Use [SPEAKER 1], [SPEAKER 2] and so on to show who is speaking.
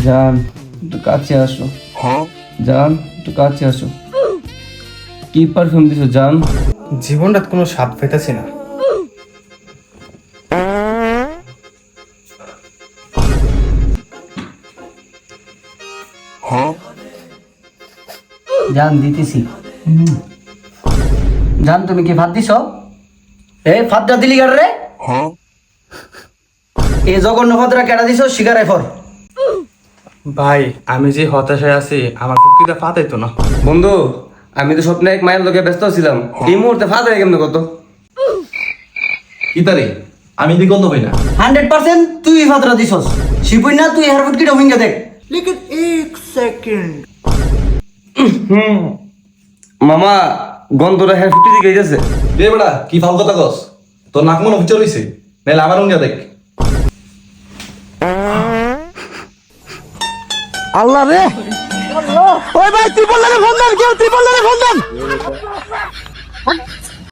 [SPEAKER 1] জান একটু কাছে আসো। জান একটু কাছে আসো। কি পারফিউম দিছো জান?
[SPEAKER 2] জীবনটা কোনো স্বাদ পেতেছি না।
[SPEAKER 1] জান দিতেছি। জান তুমি কি ভাত দিছো? এই ভাতটা দিলি কার রে? এই জঘন্য ভাতটা কেডা দিছো শিকারাই ফর।
[SPEAKER 2] ভাই আমি যে হতাশায় আছি আমার প্রকৃতি ফাতাইতো না।
[SPEAKER 1] বন্ধু আমি তো স্বপ্নে এক মায়ের লোকে ব্যস্ত ছিলাম, এই মুহূর্তে ফাত হয়ে কেমন কত?
[SPEAKER 3] ইতারে আমি দি গন্ধ পাই না।
[SPEAKER 1] 100% তুই এই ভাতটা দিছস। শিপুই না তুই হেয়ার ফুট কিটা ভেঙে দেখ।
[SPEAKER 4] लेकिन एक सेकंड
[SPEAKER 1] মামা গন্ধটা হেয়ার ফুটি দিকে গেছে।
[SPEAKER 3] রে বেড়া কি ফাল কথা কস, তোর নাক মনে উচ্চার হইছে, নাইলে আমার রঙিয়া দেখ।
[SPEAKER 4] अल्लाह रे ओए भाई त्रिपल ने फोन देन क्यों त्रिपल ने फोन देन